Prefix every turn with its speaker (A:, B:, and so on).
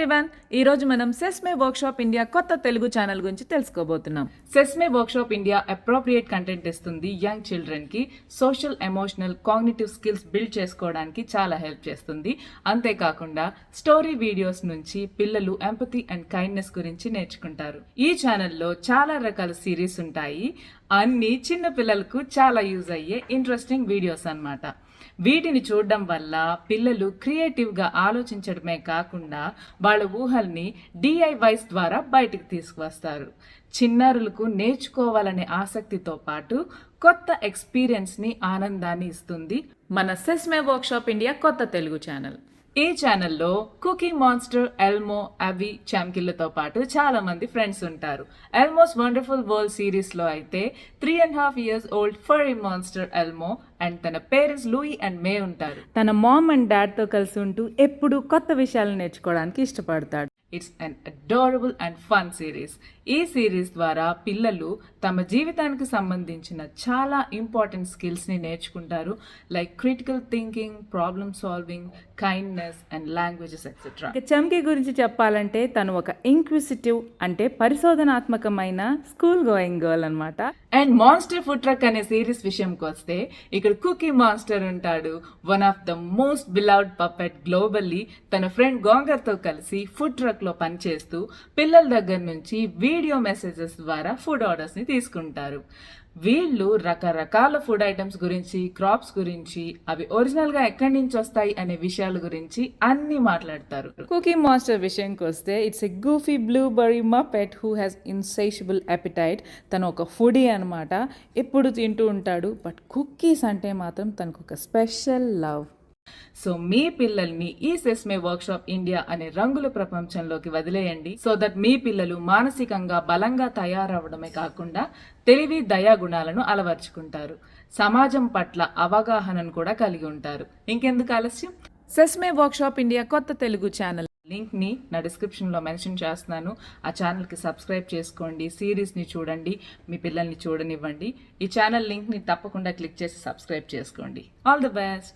A: Everyone, ఈ రోజు మనం సెస్మే వర్క్షాప్ ఇండియా కొత్త తెలుగు ఛానల్ గురించి తెలుసుకోబోతున్నాం. Sesame workshop India appropriate content ఇస్తుంది యంగ్ చిల్డ్రన్ కి social, emotional, cognitive skills build చేసుకోవడానికి చాలా హెల్ప్ చేస్తుంది. అంతేకాకుండా స్టోరీ వీడియోస్ నుంచి పిల్లలు ఎంపతి అండ్ కైండ్నెస్ గురించి నేర్చుకుంటారు. ఈ ఛానల్లో చాలా రకాల సిరీస్ ఉంటాయి. అన్ని చిన్న పిల్లలకు చాలా యూజ్ అయ్యే ఇంట్రెస్టింగ్ వీడియోస్ అన్నమాట. వీటిని చూడడం వల్ల పిల్లలు క్రియేటివ్గా ఆలోచించడమే కాకుండా వాళ్ళ ఊహల్ని డిఐవైస్ ద్వారా బయటికి తీసుకువస్తారు. చిన్నారులకు నేర్చుకోవాలనే ఆసక్తితో పాటు కొత్త ఎక్స్పీరియన్స్ని, ఆనందాన్ని ఇస్తుంది మన సెస్మే వర్క్షాప్ ఇండియా కొత్త తెలుగు ఛానల్. ఈ ఛానల్లో కుకీ మాన్స్టర్, ఎల్మో, అవి, చమ్కిల్లతో పాటు చాలా మంది ఫ్రెండ్స్ ఉంటారు. ఎల్మోస్ వండర్ఫుల్ వరల్డ్ సిరీస్లో అయితే 3.5 years old furry monster Elmo and తన పేరెంట్స్ లూయి అండ్ మే ఉంటారు. తన మామ్ అండ్ డాడ్తో కలిసి ఉంటూ ఎప్పుడూ కొత్త విషయాలు నేర్చుకోవడానికి ఇష్టపడతాడు. It's an adorable and fun series. ఈ సిరీస్ ద్వారా పిల్లలు తమ జీవితానికి సంబంధించిన చాలా ఇంపార్టెంట్ స్కిల్స్ని నేర్చుకుంటారు. Like critical thinking, problem solving, kindness and languages etcetera. Chamki గురించి చెప్పాలంటే తను ఒక ఇంక్విసిటివ్ అంటే పరిశోధనాత్మకమైన స్కూల్ గోయింగ్ గర్ల్ అనమాట. అండ్ మాన్స్టర్ ఫుడ్ ట్రక్ అనే సిరీస్ విషయంకి వస్తే ఇక్కడ కుకీ మాన్స్టర్ ఉంటాడు. One of the most beloved puppet globally. తన ఫ్రెండ్ గోంగర్తో కలిసి ఫుడ్ ట్రక్ లో పనిచేస్తూ పిల్లల దగ్గర నుంచి వీడియో మెసేజెస్ ద్వారా ఫుడ్ ఆర్డర్స్ ని తీసుకుంటారు. వీళ్ళు రకరకాల ఫుడ్ ఐటమ్స్ గురించి, క్రాప్స్ గురించి, అవి ఒరిజినల్ గా ఎక్కడి నుంచి వస్తాయి అనే విషయాల గురించి అన్ని మాట్లాడతారు. కుకీ మాస్టర్ విషయంకి వస్తే it's a goofy blueberry muppet who has insatiable appetite. తను ఒక ఫుడీ అనమాట. ఎప్పుడు తింటూ ఉంటాడు. బట్ కుకీస్ అంటే మాత్రం తనకు ఒక స్పెషల్ లవ్. సో మీ పిల్లల్ని ఈ సెస్మే వర్క్షాప్ ఇండియా అనే రంగుల ప్రపంచంలోకి వదిలేయండి. సో దట్ మీ పిల్లలు మానసికంగా బలంగా తయారవడమే కాకుండా తెలివి, దయా గుణాలను అలవర్చుకుంటారు. సమాజం పట్ల అవగాహనను కూడా కలిగి ఉంటారు. ఇంకెందుకు ఆలస్యం? సెస్మే వర్క్షాప్ ఇండియా కొత్త తెలుగు ఛానల్ లింక్ని నా డిస్క్రిప్షన్లో మెన్షన్ చేస్తున్నాను. ఆ ఛానల్కి సబ్స్క్రైబ్ చేసుకోండి, సిరీస్ని చూడండి, మీ పిల్లల్ని చూడనివ్వండి. ఈ ఛానల్ లింక్ని తప్పకుండా క్లిక్ చేసి సబ్స్క్రైబ్ చేసుకోండి. All the best.